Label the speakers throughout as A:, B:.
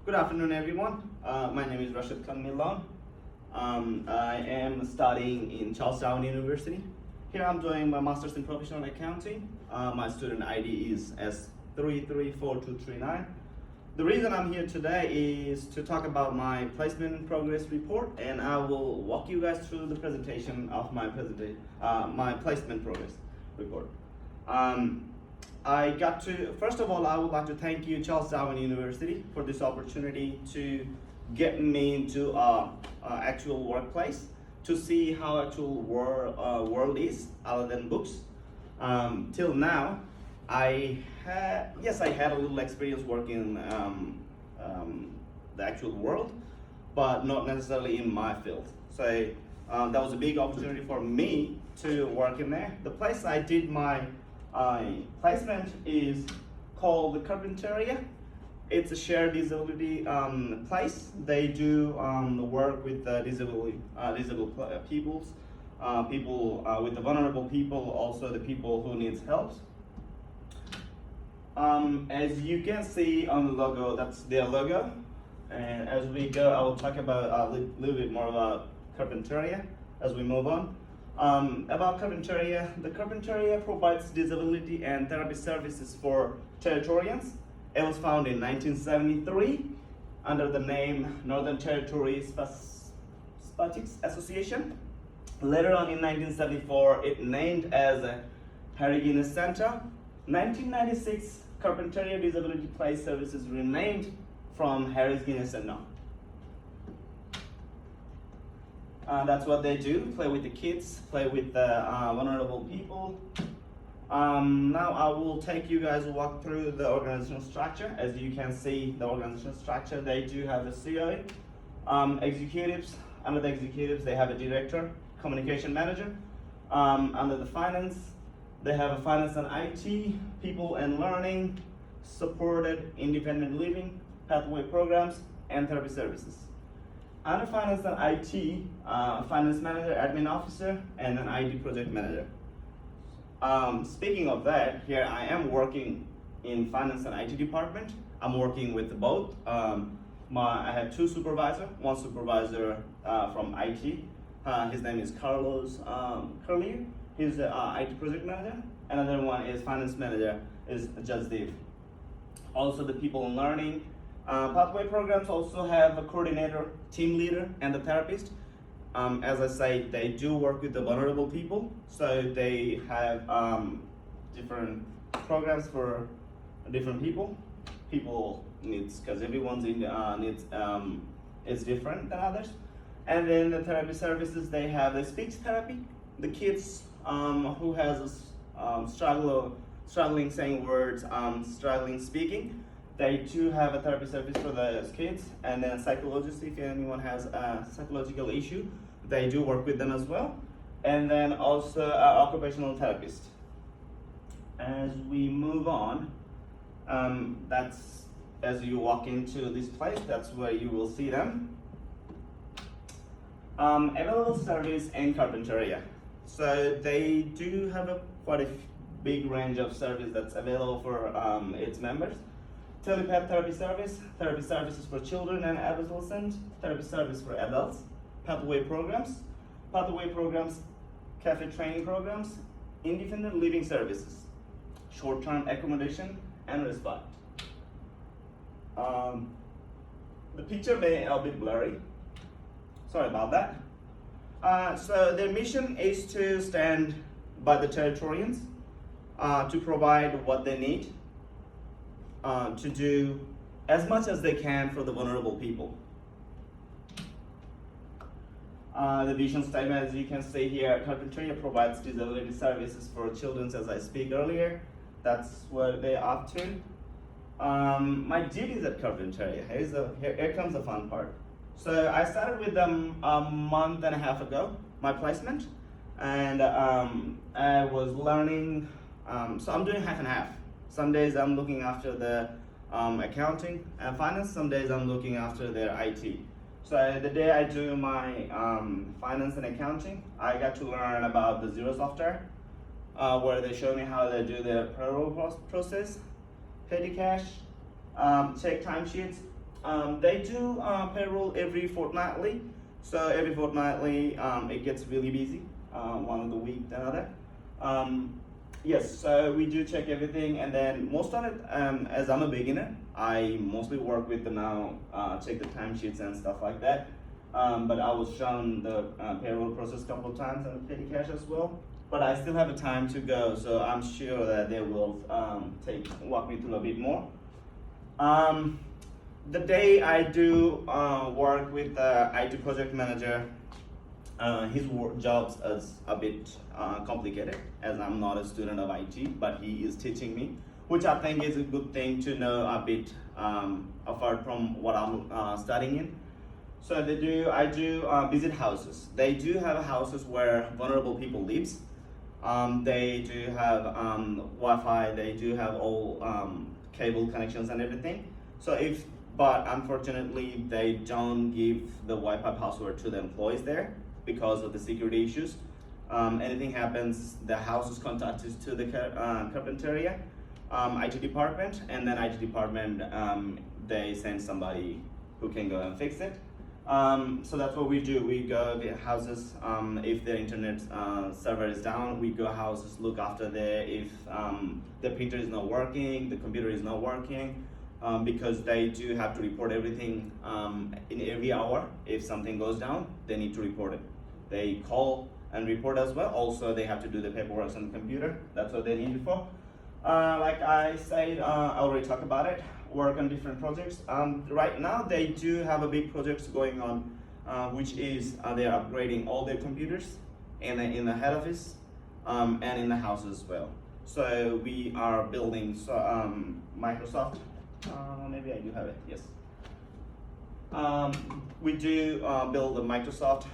A: Good afternoon, everyone. My name is Rashid Khan Milan. I am studying in Charlestown University. Here I'm doing my Master's in Professional Accounting. My student ID is S334239. The reason I'm here today is to talk about my placement progress report, and I will walk you guys through the presentation of my placement progress report. First of all, I would like to thank you, Charlestown University, for this opportunity to get me into actual workplace to see how actual world is other than books. Till now, I had a little experience working the actual world, but not necessarily in my field. So that was a big opportunity for me to work in there. The place I did my placement is called the Carpentaria. It's a shared disability place. They do work with disabled peoples, people with the vulnerable people, also the people who needs help. As you can see on the logo, that's their logo. And as we go, I will talk about a little bit more about Carpentaria as we move on. About Carpentaria, the Carpentaria provides disability and therapy services for Territorians. It was founded in 1973 under the name Northern Territory Spastic Association. Later on in 1974, it named as a Harry Guinness Center. 1996, Carpentaria Disability Place Services renamed from Harry Guinness Center. That's what they do, play with the kids, play with the vulnerable people. Now I will take you guys to walk through the organizational structure. As you can see, the organizational structure, they do have a CEO, executives. Under the executives, they have a director, communication manager. Under the finance, they have a finance and IT, people and learning, supported independent living, pathway programs, and therapy services. Under finance and IT, finance manager, admin officer, and an IT project manager. Speaking of that, here I am working in finance and IT department. I'm working with both. I have two supervisors. One supervisor from IT. His name is Carlos Curlier. He's the IT project manager. Another one is finance manager, is Jasdeep. Also the people in learning. Pathway programs also have a coordinator, team leader, and a therapist. As I say, they do work with the vulnerable people, so they have different programs for different people. People needs, because everyone's needs is different than others. And then the therapy services, they have the speech therapy. The kids who has struggling saying words, struggling speaking. They do have a therapy service for the kids, and then psychologists, if anyone has a psychological issue, they do work with them as well. And then also occupational therapist. As we move on, that's as you walk into this place, that's where you will see them. Available service in Carpentaria. So they do have quite a big range of service that's available for its members. Telepath therapy services for children and adolescents, therapy service for adults, pathway programs, cafe training programs, independent living services, short-term accommodation, and respite. The picture may be a bit blurry. Sorry about that. So their mission is to stand by the Territorians, to provide what they need, to do as much as they can for the vulnerable people. The vision statement, as you can see here, Carpentaria provides disability services for children, as I speak earlier. That's what they're up to. My duties at Carpentaria, here comes the fun part. So I started with them a month and a half ago, my placement, and I was learning, so I'm doing half and half. Some days I'm looking after the accounting and finance, some days I'm looking after their IT. So the day I do my finance and accounting, I got to learn about the Zero software, where they show me how they do their payroll process, petty cash, check timesheets, They do payroll every fortnightly. So every fortnightly, it gets really busy, one of the week than other. Yes, so we do check everything, and then most of it, as I'm a beginner, I mostly work with the now, check the timesheets and stuff like that. But I was shown the payroll process a couple of times and petty cash as well. But I still have a time to go, so I'm sure that they will walk me through a bit more. The day I do work with the IT project manager, his job is a bit complicated, as I'm not a student of IT, but he is teaching me, which I think is a good thing to know a bit apart from what I'm studying in. So I do visit houses. They do have houses where vulnerable people lives. They do have Wi-Fi. They do have all cable connections and everything. But unfortunately, they don't give the Wi-Fi password to the employees there because of the security issues. Anything happens, the house is contacted to the Carpentaria IT department, and then IT department they send somebody who can go and fix it. So that's what we do. We go to houses. If their internet server is down, we go houses, look after there. If the printer is not working, the computer is not working. Because they do have to report everything in every hour. If something goes down, they need to report it. They call and report as well. Also, they have to do the paperwork on the computer. That's what they need it for. Like I said, I already talked about it. Work on different projects. Right now, they do have a big project going on, which is they're upgrading all their computers in the head office and in the house as well. So we are building Microsoft. Maybe I do have it, yes. We do build the Microsoft,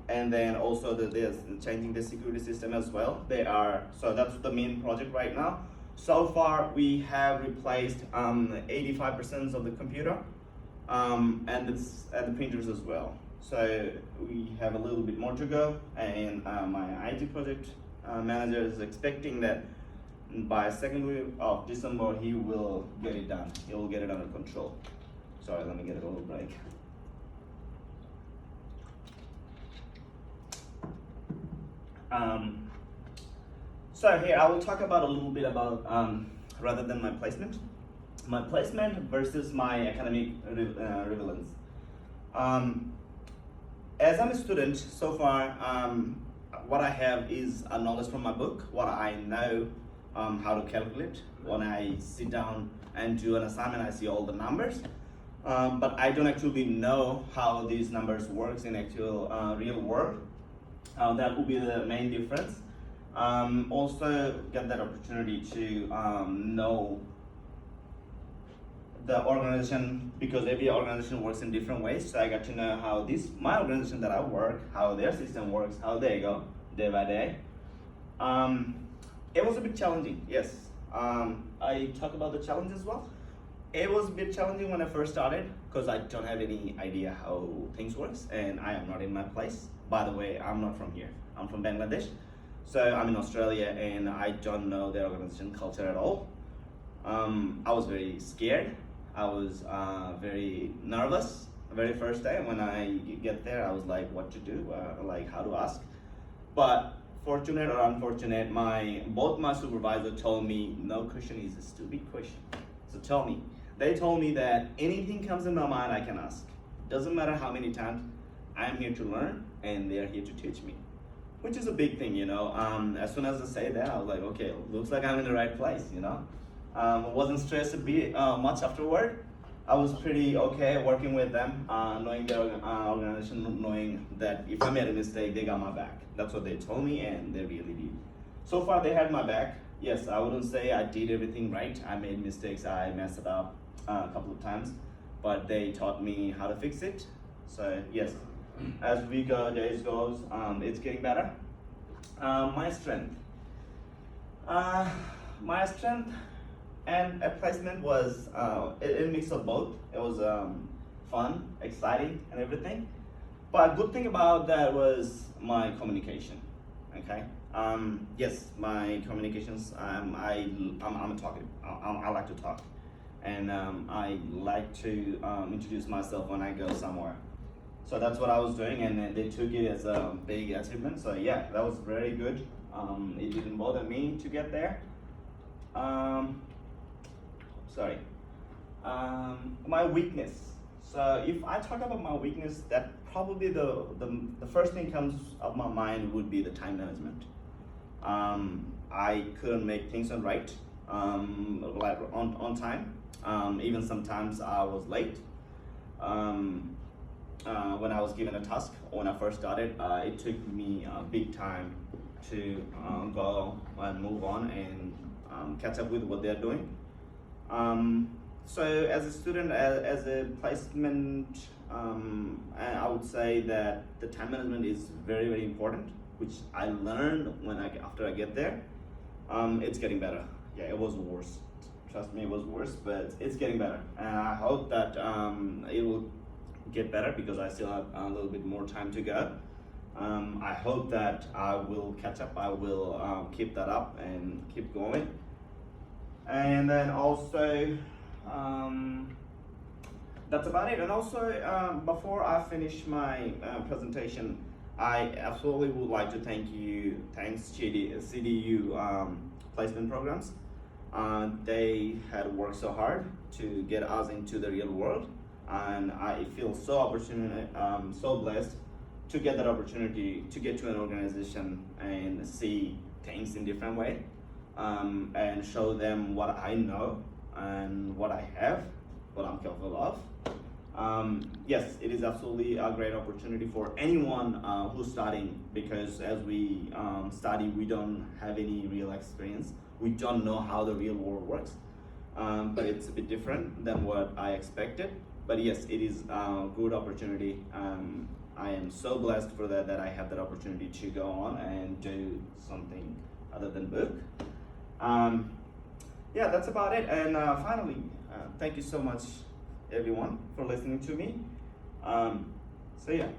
A: and then also there's changing the security system as well. So that's the main project right now. So far, we have replaced 85% of the computer and the printers as well. So we have a little bit more to go, and my IT project manager is expecting that by second week of December, he will get it done. He will get it under control. Sorry, let me get a little break. So here, I will talk about a little bit about, rather than my placement versus my academic relevance. As I'm a student, so far, what I have is a knowledge from my book, what I know how to calculate. When I sit down and do an assignment, I see all the numbers, but I don't actually know how these numbers works in actual real world. That will be the main difference. Also get that opportunity to know the organization, because every organization works in different ways. So I got to know how my organization that I work, how their system works, how they go day by day. It was a bit challenging, yes. I talk about the challenge as well. It was a bit challenging when I first started because I don't have any idea how things works, and I am not in my place. By the way, I'm not from here. I'm from Bangladesh. So I'm in Australia, and I don't know their organization culture at all. I was very scared. I was very nervous the very first day. When I get there, I was like, what to do, like how to ask. But fortunate or unfortunate, both my supervisor told me no question is a stupid question. So tell me. They told me that anything comes in my mind, I can ask. Doesn't matter how many times. I'm here to learn, and they're here to teach me, which is a big thing, you know. As soon as I say that, I was like, okay, looks like I'm in the right place, you know. I wasn't stressed a bit much afterward. I was pretty okay working with them, knowing their organization, knowing that if I made a mistake, they got my back. That's what they told me, and they really did. So far, they had my back. Yes, I wouldn't say I did everything right. I made mistakes, I messed it up a couple of times, but they taught me how to fix it. So yes, as days goes, it's getting better. My strength and a placement was a mix of both. It was fun, exciting, and everything. But good thing about that was my communication. Okay. Yes, my communications. I'm a talkative. I like to talk, and I like to introduce myself when I go somewhere. So that's what I was doing, and they took it as a big achievement. So yeah, that was very good. It didn't bother me to get there. Sorry. My weakness. So if I talk about my weakness, that probably the first thing comes up my mind would be the time management. I couldn't make things right, like on time. Even sometimes I was late. When I was given a task, when I first started, it took me a big time to go and move on and catch up with what they're doing. So as a student, as a placement, I would say that the time management is very, very important, which I learned after I get there. It's getting better. Yeah, it was worse. Trust me, it was worse, but it's getting better. And I hope that it will get better because I still have a little bit more time to go. I hope that I will catch up. I will keep that up and keep going. And then also, that's about it. And also, before I finish my presentation, I absolutely would like to thanks CDU placement programs. They had worked so hard to get us into the real world, and I feel so blessed to get that opportunity to get to an organization and see things in different way, and show them what I know and what I have, what I'm capable of. Yes, it is absolutely a great opportunity for anyone who's studying, because as we study, we don't have any real experience. We don't know how the real world works, but it's a bit different than what I expected. But yes, it is a good opportunity. I am so blessed for that I have that opportunity to go on and do something other than book. Yeah, that's about it. And finally, thank you so much, everyone, for listening to me. So yeah.